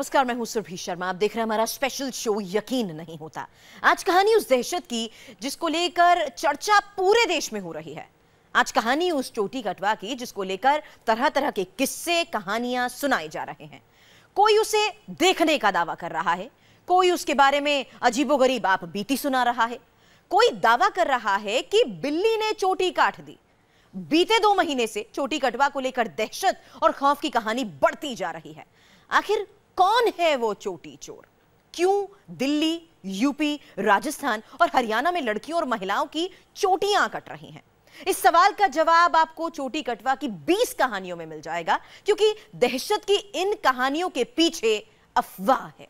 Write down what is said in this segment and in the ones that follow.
नमस्कार, मैं हूं सुरभि शर्मा। आप देख रहे हैं हमारा स्पेशल शो यकीन नहीं होता। आज कहानी उस दहशत की जिसको लेकर चर्चा पूरे देश में हो रही है। आज कहानी उस चोटी कटवा की जिसको लेकर तरह तरह के किस्से कहानियां सुनाए जा रहे हैं। कोई उसे देखने का दावा कर रहा है, कोई उसके बारे में अजीबोगरीब आप बीती सुना रहा है, कोई दावा कर रहा है कि बिल्ली ने चोटी काट दी। बीते 2 महीने से चोटी कटवा को लेकर दहशत और खौफ की कहानी बढ़ती जा रही है। आखिर कौन है वो चोटी चोर? क्यों दिल्ली, यूपी, राजस्थान और हरियाणा में लड़कियों और महिलाओं की चोटियां कट रही हैं? इस सवाल का जवाब आपको चोटी कटवा की 20 कहानियों में मिल जाएगा, क्योंकि दहशत की इन कहानियों के पीछे अफवाह है।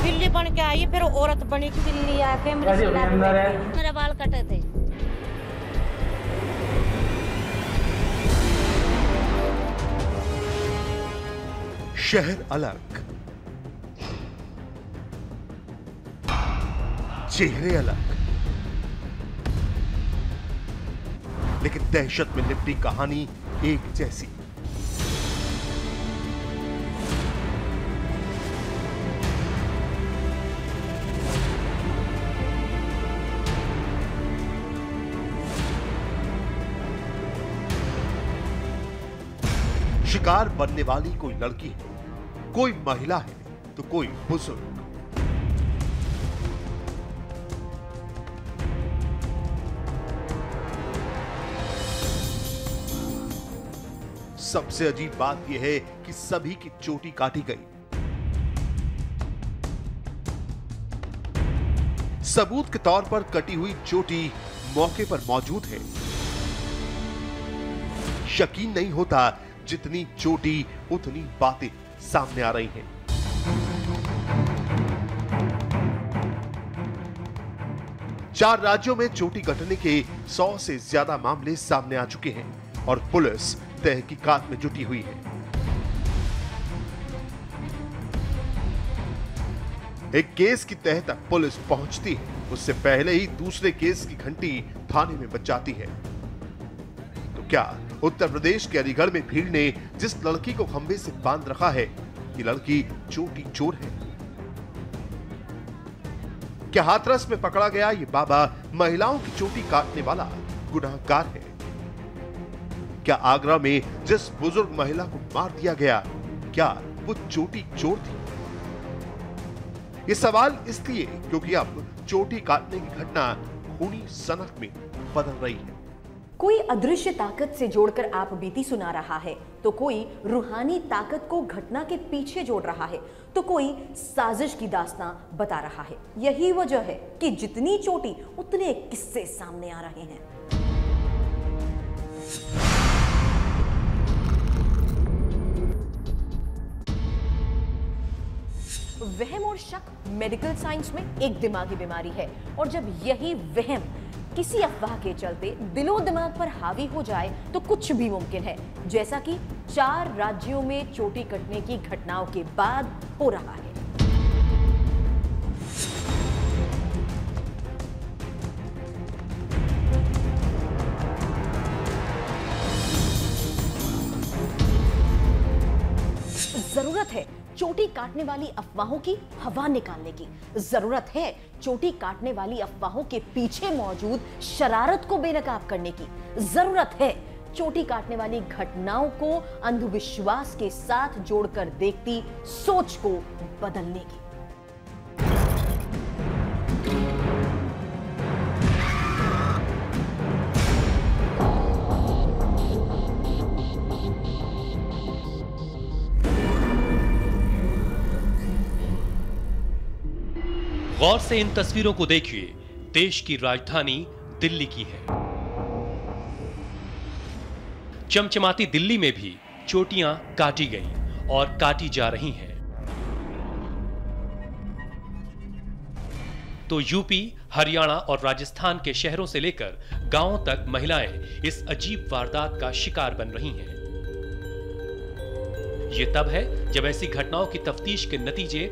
बिल्ली बन के आई, फिर औरत बनी कि बिल्ली आया, फैमिली मेरा बाल कटे थे। शहर अलग, चेहरे अलग, लेकिन दहशत में लिपटी कहानी एक जैसी। शिकार बनने वाली कोई लड़की है, कोई महिला है, तो कोई बुजुर्ग। सबसे अजीब बात यह है कि सभी की चोटी काटी गई। सबूत के तौर पर कटी हुई चोटी मौके पर मौजूद है। यकीन नहीं होता, जितनी चोटी उतनी बातें सामने आ रही हैं। चार राज्यों में चोटी कटने के 100 से ज्यादा मामले सामने आ चुके हैं और पुलिस तहकीकात में जुटी हुई है। एक केस की तह तक पुलिस पहुंचती है, उससे पहले ही दूसरे केस की घंटी थाने में बज जाती है। तो क्या उत्तर प्रदेश के अलीगढ़ में भीड़ ने जिस लड़की को खंभे से बांध रखा है, ये लड़की चोटी चोर है? क्या हाथरस में पकड़ा गया ये बाबा महिलाओं की चोटी काटने वाला गुनाहगार है? क्या आगरा में जिस बुजुर्ग महिला को मार दिया गया, क्या वो चोटी चोर थी? ये सवाल इसलिए क्योंकि अब चोटी काटने की घटना खूनी सनक में बदल रही है। कोई अदृश्य ताकत से जोड़कर आप बीती सुना रहा है, तो कोई रूहानी ताकत को घटना के पीछे जोड़ रहा है, तो कोई साजिश की दास्तां बता रहा है। यही वजह है कि जितनी चोटी उतने किस्से सामने आ रहे हैं। वहम और शक मेडिकल साइंस में एक दिमागी बीमारी है, और जब यही वहम किसी अफवाह के चलते दिलो दिमाग पर हावी हो जाए तो कुछ भी मुमकिन है, जैसा कि 4 राज्यों में चोटी कटने की घटनाओं के बाद हो रहा है। जरूरत है चोटी काटने वाली अफवाहों की हवा निकालने की। जरूरत है चोटी काटने वाली अफवाहों के पीछे मौजूद शरारत को बेनकाब करने की। जरूरत है चोटी काटने वाली घटनाओं को अंधविश्वास के साथ जोड़कर देखती सोच को बदलने की। गौर से इन तस्वीरों को देखिए। देश की राजधानी दिल्ली की है। चमचमाती दिल्ली में भी चोटियां काटी गई और काटी जा रही हैं। तो यूपी, हरियाणा और राजस्थान के शहरों से लेकर गांवों तक महिलाएं इस अजीब वारदात का शिकार बन रही हैं। ये तब है जब ऐसी घटनाओं की तफ्तीश के नतीजे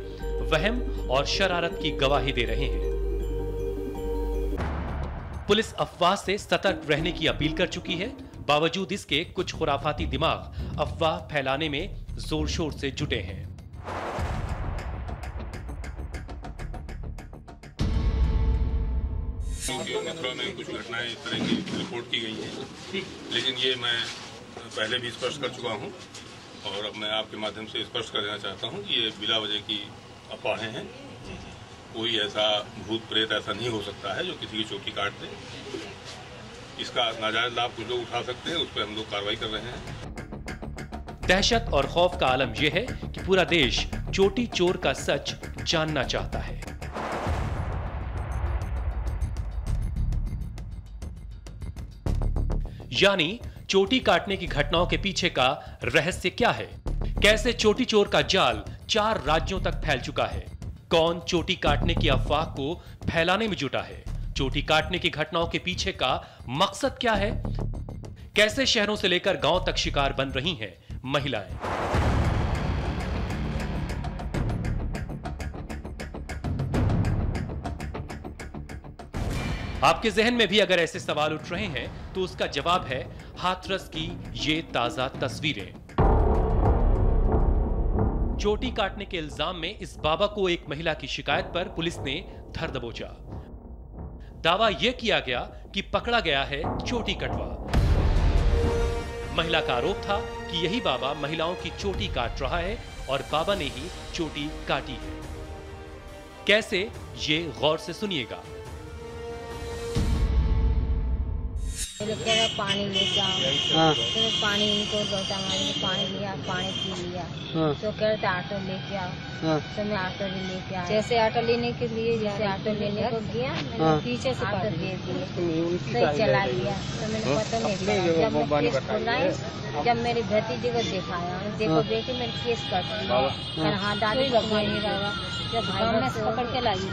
वहम और शरारत की गवाही दे रहे हैं। पुलिस अफवाह से सतर्क रहने की अपील कर चुकी है। बावजूद इसके कुछ खुराफाती दिमाग अफवाह फैलाने में जोर शोर से जुटे हैं। मथुरा में कुछ घटनाएं इस तरह की रिपोर्ट की गई हैं, लेकिन ये मैं पहले भी स्पष्ट कर चुका हूं और अब मैं आपके माध्यम से स्पष्ट कर देना चाहता हूं कि ये बिला वजह की अफवाहें हैं। कोई ऐसा भूत प्रेत ऐसा नहीं हो सकता है जो किसी की चोटी काट दे। इसका नाजायज लाभ कुछ लोग उठा सकते हैं, उस पर हम लोग कार्रवाई कर रहे हैं। दहशत और खौफ का आलम यह है कि पूरा देश चोटी चोर का सच जानना चाहता है। यानी चोटी काटने की घटनाओं के पीछे का रहस्य क्या है? कैसे चोटी चोर का जाल 4 राज्यों तक फैल चुका है? कौन चोटी काटने की अफवाह को फैलाने में जुटा है? चोटी काटने की घटनाओं के पीछे का मकसद क्या है? कैसे शहरों से लेकर गांव तक शिकार बन रही हैं महिलाएं? आपके जहन में भी अगर ऐसे सवाल उठ रहे हैं तो उसका जवाब है हाथरस की ये ताजा तस्वीरें। चोटी काटने के इल्जाम में इस बाबा को एक महिला की शिकायत पर पुलिस ने धर दबोचा। दावा यह किया गया कि पकड़ा गया है चोटी कटवा। महिला का आरोप था कि यही बाबा महिलाओं की चोटी काट रहा है और बाबा ने ही चोटी काटी है। कैसे, ये गौर से सुनिएगा। पानी लेके आओ, तो पानी इनको लोटा मारी, पानी लिया, पानी पी लिया। तो कहते ऑटो लेके आओ, तो मैं ऑटो लेके आया। जैसे ऑटो लेने के लिए, जैसे ऑटो लेने को गया, मैंने पीछे से ऑटो दे दिया, तो चला लिया। तो मैंने पता नहीं चला। जब मैं केस खुलाई, जब मेरी भतीजी को दिखाया, देखो बेटी मेरी केस कर दी। हाँ दादी जब भाई से पकड़ के लाई।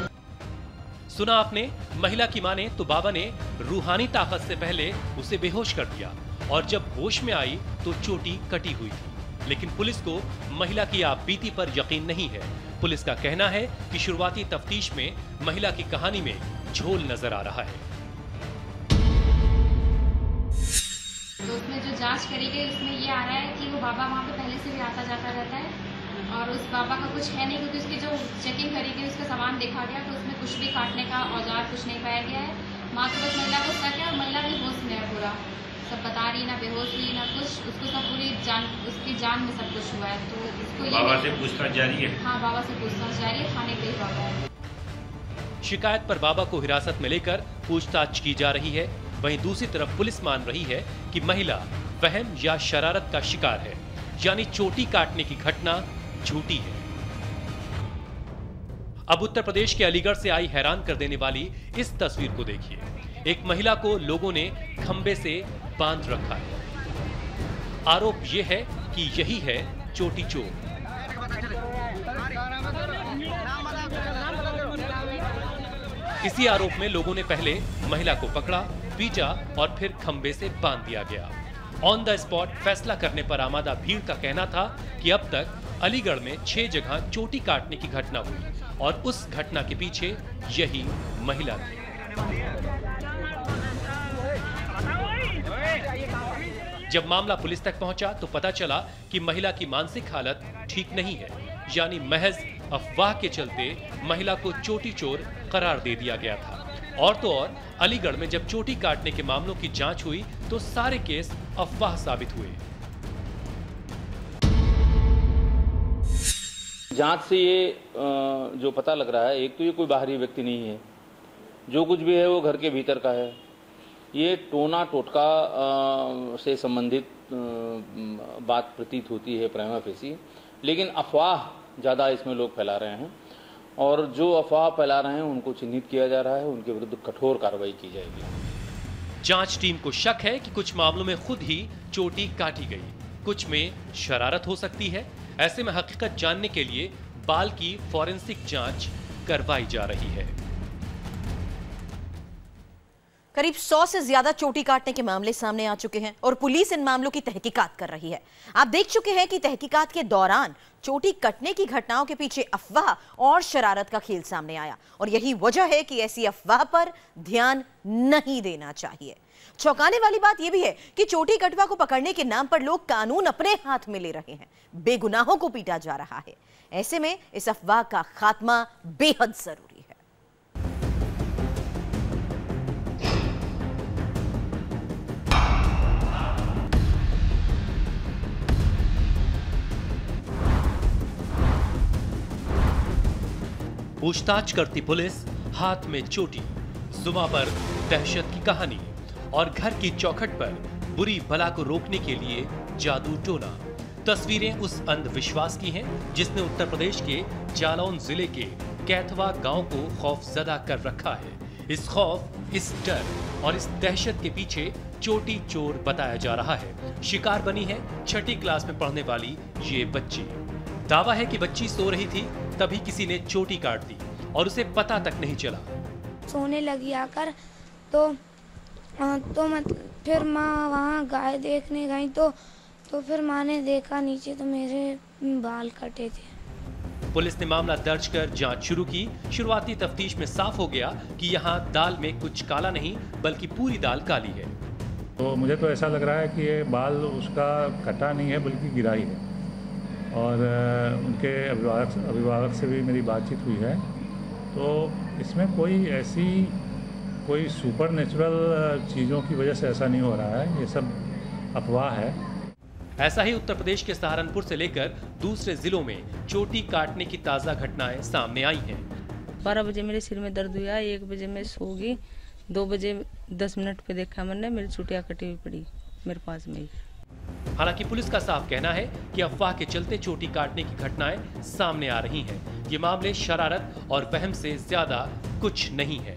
सुना आपने, महिला की माने तो बाबा ने रूहानी ताकत से पहले उसे बेहोश कर दिया और जब होश में आई तो चोटी कटी हुई थी। लेकिन पुलिस को महिला की आपबीती पर यकीन नहीं है। पुलिस का कहना है कि शुरुआती तफ्तीश में महिला की कहानी में झोल नजर आ रहा है। तो उसमें जो जांच करी गई उसमें ये आ रहा है कि वो बाबा वहाँ पे पहले से भी आता जाता रहता है और उस बाबा का कुछ है नहीं, क्योंकि उसकी जो चेकिंग करी गई उसका सामान देखा गया तो उसमें कुछ भी काटने का औजार कुछ नहीं पाया गया है। माँ तो बस महिला को शक है और महिला भी होश में है, पूरा सब बता रही, ना बेहोश हुई ना कुछ, उसको सब पूरी जान, उसकी जान में सब कुछ हुआ है। तो उसको बाबा से पूछताछ जारी है। हाँ, बाबा से पूछताछ जारी है, थाने पे ही बाबा है। शिकायत पर बाबा को हिरासत में लेकर पूछताछ की जा रही है। वहीं दूसरी तरफ पुलिस मान रही है कि महिला वहम या शरारत का शिकार है, यानी चोटी काटने की घटना झूठी है। अब उत्तर प्रदेश के अलीगढ़ से आई हैरान कर देने वाली इस तस्वीर को देखिए। एक महिला को लोगों ने खंबे से बांध रखा है। आरोप यह है कि यही है चोटी चोर। इसी आरोप में लोगों ने पहले महिला को पकड़ा, पीटा और फिर खंबे से बांध दिया गया। ऑन द स्पॉट फैसला करने पर आमादा भीड़ का कहना था कि अब तक अलीगढ़ में 6 जगह चोटी काटने की घटना हुई और उस घटना के पीछे यही महिला थी। जब मामला पुलिस तक पहुंचा तो पता चला कि महिला की मानसिक हालत ठीक नहीं है, यानी महज अफवाह के चलते महिला को चोटी चोर करार दे दिया गया था। और तो और अलीगढ़ में जब चोटी काटने के मामलों की जांच हुई तो सारे केस अफवाह साबित हुए। जांच से ये जो पता लग रहा है, एक तो ये कोई बाहरी व्यक्ति नहीं है, जो कुछ भी है वो घर के भीतर का है। ये टोना टोटका से संबंधित बात प्रतीत होती है प्राइमा फेसी, लेकिन अफवाह ज़्यादा इसमें लोग फैला रहे हैं और जो अफवाह फैला रहे हैं उनको चिन्हित किया जा रहा है, उनके विरुद्ध कठोर कार्रवाई की जाएगी। जांच टीम को शक है कि कुछ मामलों में खुद ही चोटी काटी गई, कुछ में शरारत हो सकती है। ऐसे में हकीकत जानने के लिए बाल की फॉरेंसिक जांच करवाई जा रही है। करीब 100 से ज्यादा चोटी काटने के मामले सामने आ चुके हैं और पुलिस इन मामलों की तहकीकात कर रही है। आप देख चुके हैं कि तहकीकात के दौरान चोटी कटने की घटनाओं के पीछे अफवाह और शरारत का खेल सामने आया और यही वजह है कि ऐसी अफवाह पर ध्यान नहीं देना चाहिए। चौंकाने वाली बात यह भी है कि चोटी कटवा को पकड़ने के नाम पर लोग कानून अपने हाथ में ले रहे हैं, बेगुनाहों को पीटा जा रहा है। ऐसे में इस अफवाह का खात्मा बेहद जरूरी है। पूछताछ करती पुलिस, हाथ में चोटी, जुबां पर दहशत की कहानी और घर की चौखट पर बुरी बला को रोकने के लिए जादू टोना। तस्वीरें उस अंधविश्वास की हैं जिसने उत्तर प्रदेश के जालौन जिले के कैथवा गांव को खौफजदा कर रखा है। इस खौफ, इस डर और इस दहशत के पीछे चोटी चोर बताया जा रहा है। शिकार बनी है 6ठी क्लास में पढ़ने वाली ये बच्ची। दावा है कि बच्ची सो रही थी, तभी किसी ने चोटी काट दी और उसे पता तक नहीं चला। सोने लगी आकर तो फिर माँ वहाँ गाय देखने गई तो फिर माँ ने देखा नीचे तो मेरे बाल कटे थे। पुलिस ने मामला दर्ज कर जांच शुरू की। शुरुआती तफ्तीश में साफ हो गया कि यहाँ दाल में कुछ काला नहीं बल्कि पूरी दाल काली है। तो मुझे तो ऐसा लग रहा है कि ये बाल उसका कटा नहीं है बल्कि गिरा ही है और उनके अभिभावक से भी मेरी बातचीत हुई है। तो इसमें कोई सुपर नेचुरल चीज़ों की वजह से ऐसा नहीं हो रहा है, ये सब अफवाह है। ऐसा ही उत्तर प्रदेश के सहारनपुर से लेकर दूसरे जिलों में चोटी काटने की ताज़ा घटनाएं सामने आई हैं। 12 बजे मेरे सिर में दर्द हुआ, 1 बजे मैं सो गई, 2 बजे 10 मिनट पे देखा मैंने, मेरी चोटियाँ कटी हुई पड़ी मेरे पास में ही। हालांकि पुलिस का साफ कहना है कि अफवाह के चलते चोटी काटने की घटनाएं सामने आ रही हैं। ये मामले शरारत और वहम से ज्यादा कुछ नहीं है।